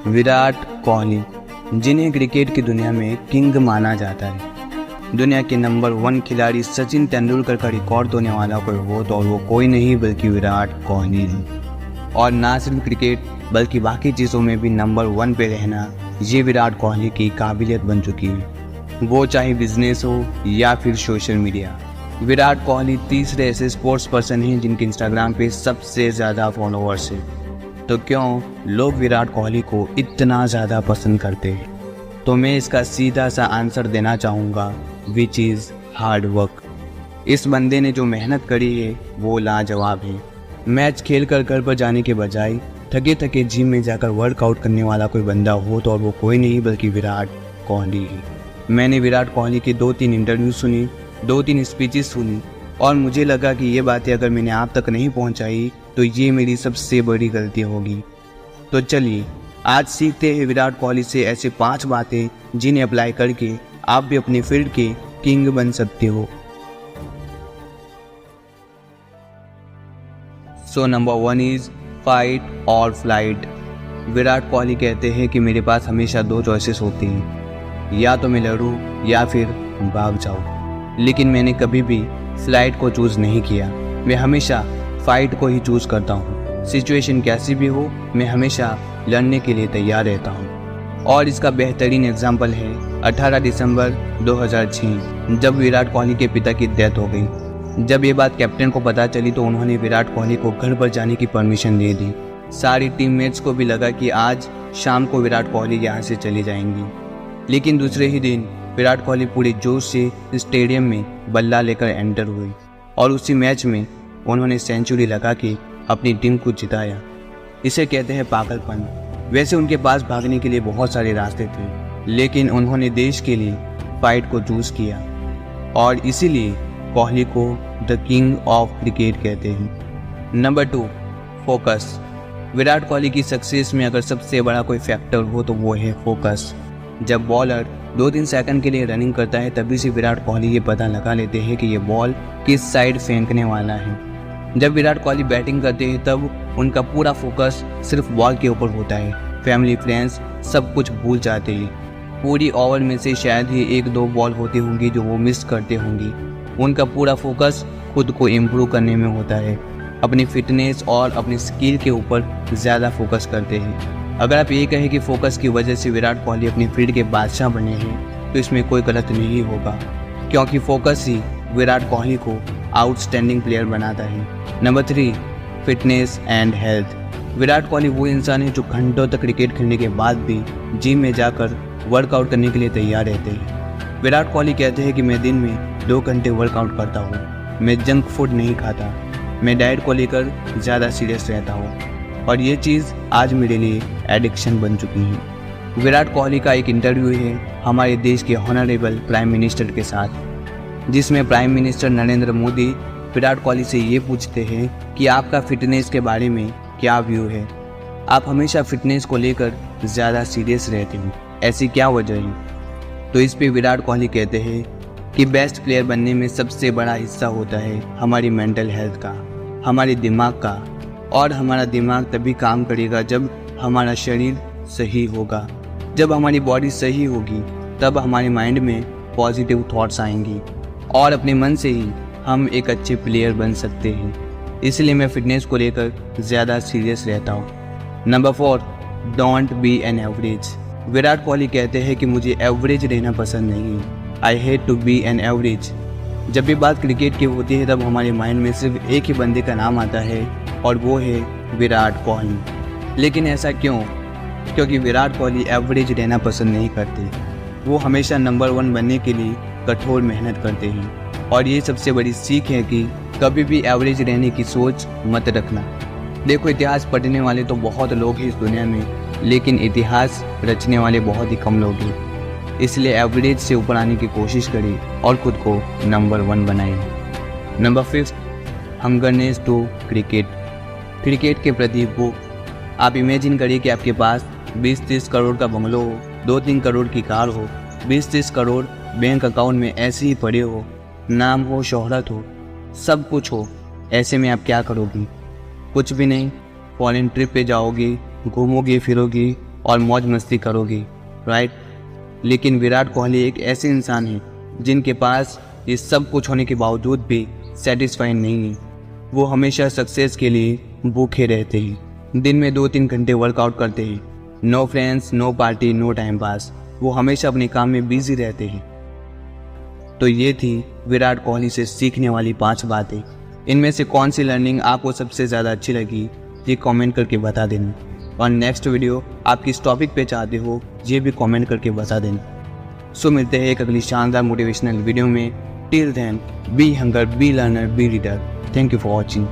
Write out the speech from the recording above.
विराट कोहली, जिन्हें क्रिकेट की दुनिया में किंग माना जाता है। दुनिया के नंबर 1 खिलाड़ी सचिन तेंदुलकर का रिकॉर्ड तोड़ने वाला कोई हो तो वो कोई नहीं बल्कि विराट कोहली है। और ना सिर्फ क्रिकेट बल्कि बाकी चीज़ों में भी नंबर 1 पे रहना ये विराट कोहली की काबिलियत बन चुकी है, वो चाहे बिजनेस हो या फिर सोशल मीडिया। विराट कोहली तीसरे ऐसे स्पोर्ट्स पर्सन हैं जिनके इंस्टाग्राम पे सबसे ज़्यादा फॉलोअर्स है। तो क्यों लोग विराट कोहली को इतना ज़्यादा पसंद करते हैं? तो मैं इसका सीधा सा आंसर देना चाहूँगा, विच इज़ हार्ड वर्क। इस बंदे ने जो मेहनत करी है वो लाजवाब है। मैच खेल कर घर पर जाने के बजाय थके थके जिम में जाकर वर्कआउट करने वाला कोई बंदा हो तो वो कोई नहीं बल्कि विराट कोहली है। मैंने विराट कोहली की 2-3 इंटरव्यू सुनी, 2-3 स्पीचेस सुनी और मुझे लगा कि ये बातें अगर मैंने आप तक नहीं पहुंचाई तो ये मेरी सबसे बड़ी गलती होगी। तो चलिए आज सीखते हैं विराट कोहली से ऐसे 5 बातें जिन्हें अप्लाई करके आप भी अपने फील्ड के किंग बन सकते हो। सो नंबर 1 इज फाइट और फ्लाइट। विराट कोहली कहते हैं कि मेरे पास हमेशा 2 चॉइसेस होती हैं, या तो मैं लड़ूं या फिर भाग जाऊं। लेकिन मैंने कभी भी फ्लाइट को चूज़ नहीं किया, मैं हमेशा फाइट को ही चूज़ करता हूँ। सिचुएशन कैसी भी हो मैं हमेशा लड़ने के लिए तैयार रहता हूँ। और इसका बेहतरीन एग्जाम्पल है 18 दिसंबर 2006 जब विराट कोहली के पिता की डेथ हो गई। जब ये बात कैप्टन को पता चली तो उन्होंने विराट कोहली को घर पर जाने की परमिशन दे दी। सारी टीममेट्स को भी लगा कि आज शाम को विराट कोहली यहाँ से चली जाएंगी। लेकिन दूसरे ही दिन विराट कोहली पूरे जोश से स्टेडियम में बल्ला लेकर एंटर हुए और उसी मैच में उन्होंने सेंचुरी लगा के अपनी टीम को जिताया। इसे कहते हैं पागलपन। वैसे उनके पास भागने के लिए बहुत सारे रास्ते थे, लेकिन उन्होंने देश के लिए फाइट को चूज़ किया और इसीलिए कोहली को द किंग ऑफ क्रिकेट कहते हैं। Number 2 focus. विराट कोहली की सक्सेस में अगर सबसे बड़ा कोई फैक्टर हो तो वो है फोकस। जब बॉलर 2-3 सेकंड के लिए रनिंग करता है तभी से विराट कोहली ये पता लगा लेते हैं कि ये बॉल किस साइड फेंकने वाला है। जब विराट कोहली बैटिंग करते हैं तब उनका पूरा फोकस सिर्फ बॉल के ऊपर होता है। फैमिली फ्रेंड्स सब कुछ भूल जाते हैं। पूरी ओवर में से शायद ही 1-2 बॉल होती होंगी जो वो मिस करते होंगी। उनका पूरा फोकस खुद को इम्प्रूव करने में होता है, अपनी फिटनेस और अपनी स्किल के ऊपर ज़्यादा फोकस करते हैं। अगर आप ये कहें कि फोकस की वजह से विराट कोहली अपनी फील्ड के बादशाह बने हैं तो इसमें कोई गलत नहीं होगा, क्योंकि फोकस ही विराट कोहली को आउटस्टैंडिंग प्लेयर बनाता है। Number 3 fitness and health. Virat Kohli वो इंसान है जो घंटों तक क्रिकेट खेलने के बाद भी जिम में जाकर वर्कआउट करने के लिए तैयार रहते हैं। विराट कोहली कहते हैं कि मैं दिन में 2 घंटे वर्कआउट करता हूँ, मैं जंक फूड नहीं खाता, मैं डाइट को लेकर ज़्यादा सीरियस रहता हूँ और ये चीज़ आज मेरे लिए एडिक्शन बन चुकी है। विराट कोहली का एक इंटरव्यू है हमारे देश के ऑनरेबल प्राइम मिनिस्टर के साथ, जिसमें प्राइम मिनिस्टर नरेंद्र मोदी विराट कोहली से ये पूछते हैं कि आपका फिटनेस के बारे में क्या व्यू है, आप हमेशा फिटनेस को लेकर ज़्यादा सीरियस रहते हैं, ऐसी क्या वजह है? तो इस पे विराट कोहली कहते हैं कि बेस्ट प्लेयर बनने में सबसे बड़ा हिस्सा होता है हमारी मेंटल हेल्थ का, हमारे दिमाग का। और हमारा दिमाग तभी काम करेगा जब हमारा शरीर सही होगा। जब हमारी बॉडी सही होगी तब हमारे माइंड में पॉजिटिव थॉट्स आएंगी और अपने मन से ही हम एक अच्छे प्लेयर बन सकते हैं। इसलिए मैं फिटनेस को लेकर ज़्यादा सीरियस रहता हूँ। Number 4 don't be an average. Virat Kohli कहते हैं कि मुझे एवरेज रहना पसंद नहीं है, I hate to be an average. जब भी बात क्रिकेट की होती है तब हमारे माइंड में सिर्फ एक ही बंदे का नाम आता है और वो है विराट कोहली। लेकिन ऐसा क्यों? क्योंकि विराट कोहली एवरेज रहना पसंद नहीं करते, वो हमेशा नंबर 1 बनने के लिए कठोर मेहनत करते हैं। और ये सबसे बड़ी सीख है कि कभी भी एवरेज रहने की सोच मत रखना। देखो इतिहास पढ़ने वाले तो बहुत लोग हैं इस दुनिया में, लेकिन इतिहास रचने वाले बहुत ही कम लोग हैं। इसलिए एवरेज से ऊपर आने की कोशिश करें और खुद को नंबर 1 बनाएं। Number 5 hungriness to cricket. Cricket के प्रति भूख। आप इमेजिन करिए कि आपके पास 20-30 करोड़ का बंगलो हो, 2-3 करोड़ की कार हो, 20-30 करोड़ बैंक अकाउंट में ऐसे ही पड़े हो, नाम हो, शोहरत हो, सब कुछ हो। ऐसे में आप क्या करोगी? कुछ भी नहीं। फॉरेन ट्रिप पे जाओगी, घूमोगी फिरोगी, और मौज मस्ती करोगे, राइट। लेकिन विराट कोहली एक ऐसे इंसान है जिनके पास ये सब कुछ होने के बावजूद भी सेटिस्फाइड नहीं है। वो हमेशा सक्सेस के लिए भूखे रहते हैं। दिन में 2-3 घंटे वर्कआउट करते हैं। No friends, no party, no time pass. वो हमेशा अपने काम में बिजी रहते हैं। तो ये थी विराट कोहली से सीखने वाली 5 बातें। इनमें से कौन सी लर्निंग आपको सबसे ज़्यादा अच्छी लगी ये कमेंट करके बता देना। और नेक्स्ट वीडियो आप किस टॉपिक पे चाहते हो ये भी कमेंट करके बता देना। सो मिलते हैं एक अगली शानदार मोटिवेशनल वीडियो में। Till then, be hunger, be learner, be reader. Thank you for watching.